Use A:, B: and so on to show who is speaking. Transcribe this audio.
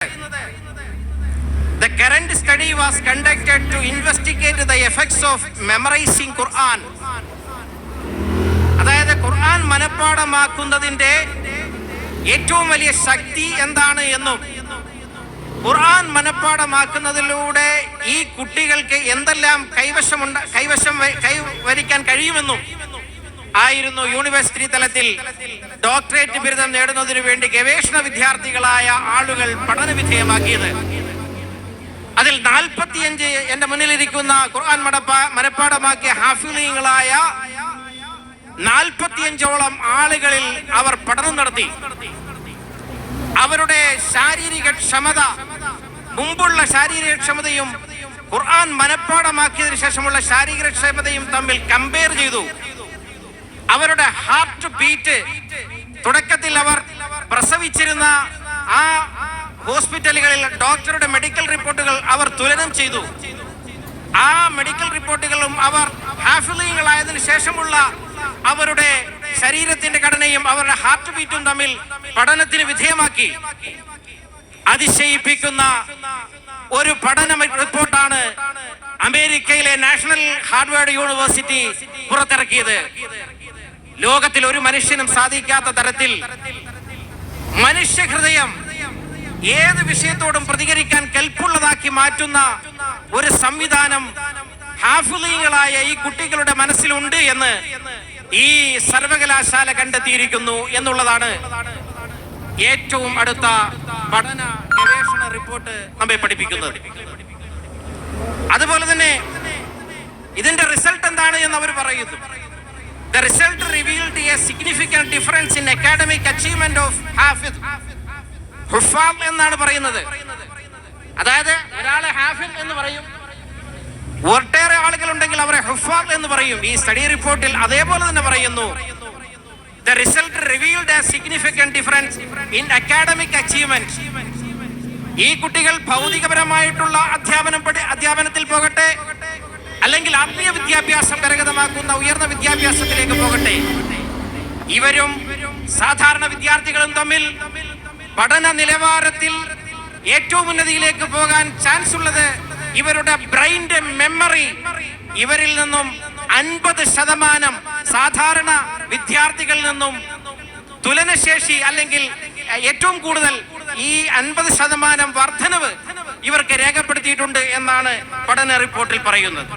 A: The current study was conducted to investigate the effects of memorizing Quran. അതായത് ഖുർആൻ മനഃപ്പാഠമാക്കുന്നതിന്റെ ഏറ്റവും വലിയ ശക്തി എന്താണ് എന്നും ഖുർആൻ മനഃപ്പാഠമാക്കുന്നതിലൂടെ ഈ കുട്ടികൾക്ക് എന്തെല്ലാം കൈവരിക്കാൻ കഴിയുമെന്നും ആയിരുന്നു യൂണിവേഴ്സിറ്റി തലത്തിൽ ഡോക്ടറേറ്റ് ബിരുദം നേടുന്നതിനു വേണ്ടി ഗവേഷണ വിദ്യാർത്ഥികളായ ആളുകൾ പഠന വിധേയമാക്കിയത്. അതിൽ 45 എന്റെ മുന്നിലിരിക്കുന്ന ഖുർആൻ മനഃപ്പാഠമാക്കിയ ഹാഫിളീങ്ങളായ 45ഓളം ആളുകളിൽ അവർ പഠനം നടത്തി. അവരുടെ ശാരീരിക ക്ഷമത, മുമ്പുള്ള ശാരീരിക ക്ഷമതയും ഖുർആൻ മനഃപ്പാഠമാക്കിയതിനു ശേഷമുള്ള ശാരീരിക ക്ഷമതയും തമ്മിൽ കമ്പയർ ചെയ്തു. അവരുടെ ഹാർട്ട് ബീറ്റ്, തുടക്കത്തിൽ അവർ പ്രസവിച്ചിരുന്ന ആ ഹോസ്പിറ്റലുകളിൽ ഡോക്ടറുടെ മെഡിക്കൽ റിപ്പോർട്ടുകൾ അവർ തുലനം ചെയ്തു. ആ മെഡിക്കൽ റിപ്പോർട്ടുകളും അവർ ഹാഫിളീങ്ങളായതിനു ശേഷമുള്ള അവരുടെ ശരീരത്തിന്റെ ഘടനയും അവരുടെ ഹാർട്ട് ബീറ്റും തമ്മിൽ പഠനത്തിന് വിധേയമാക്കി. അതിശയിപ്പിക്കുന്ന ഒരു പഠന റിപ്പോർട്ടാണ് അമേരിക്കയിലെ നാഷണൽ ഹാർവാർഡ് യൂണിവേഴ്സിറ്റി പുറത്തിറക്കിയത്. ലോകത്തിൽ ഒരു മനുഷ്യനും സാധിക്കാത്ത തരത്തിൽ മനുഷ്യ ഹൃദയം ഏത് വിഷയത്തോടും പ്രതികരിക്കാൻ കെൽപ്പുള്ളതാക്കി മാറ്റുന്ന ഒരു സംവിധാനം ഹാഫിളീങ്ങളായ ഈ കുട്ടികളുടെ മനസ്സിലുണ്ട് എന്ന് ഈ സർവകലാശാല കണ്ടെത്തിയിരിക്കുന്നു എന്നുള്ളതാണ് ഏറ്റവും അടുത്ത പഠന ഗവേഷണ റിപ്പോർട്ട് നമ്മെ പഠിപ്പിക്കുന്നത്. അതുപോലെ തന്നെ ഇതിന്റെ റിസൾട്ട് എന്താണ് എന്ന് അവർ പറയുന്നു. The result revealed a significant difference in academic achievement of ഹുഫാം എന്നാണ് പറയുന്നത്. അതായത് ഒരാളെ ഹാഫിൽ എന്ന് പറയും, ഒട്ടേറെ ആളുകൾ ഉണ്ടെങ്കിൽ അവരെ ഹുഫാം എന്ന് പറയും. ഈ സ്റ്റഡി റിപ്പോർട്ടിൽ അതേപോലെ തന്നെ പറയുന്നു, The result revealed a significant difference in academic achievement. ഈ കുട്ടികൾ ഭൗതികപരമായിട്ടുള്ള അധ്യാപനത്തിൽ പോകട്ടെ, അല്ലെങ്കിൽ ആത്മീയ വിദ്യാഭ്യാസം കരഗതമാക്കുന്ന ഉയർന്ന വിദ്യാഭ്യാസത്തിലേക്ക് പോകട്ടെ, ഇവരും സാധാരണ വിദ്യാർത്ഥികളും തമ്മിൽ പഠന നിലവാരത്തിൽ ഏറ്റവും ഉന്നതിയിലേക്ക് പോകാൻ ചാൻസ് ഉള്ളത് ഇവരുടെ ബ്രെയിന്റെ മെമ്മറി ഇവരിൽ നിന്നും 50% സാധാരണ വിദ്യാർത്ഥികളിൽ നിന്നും തുലനശേഷി, അല്ലെങ്കിൽ ഏറ്റവും കൂടുതൽ ഈ 50% വർധനവ് ഇവർക്ക് രേഖപ്പെടുത്തിയിട്ടുണ്ട് എന്നാണ് പഠന റിപ്പോർട്ടിൽ പറയുന്നത്.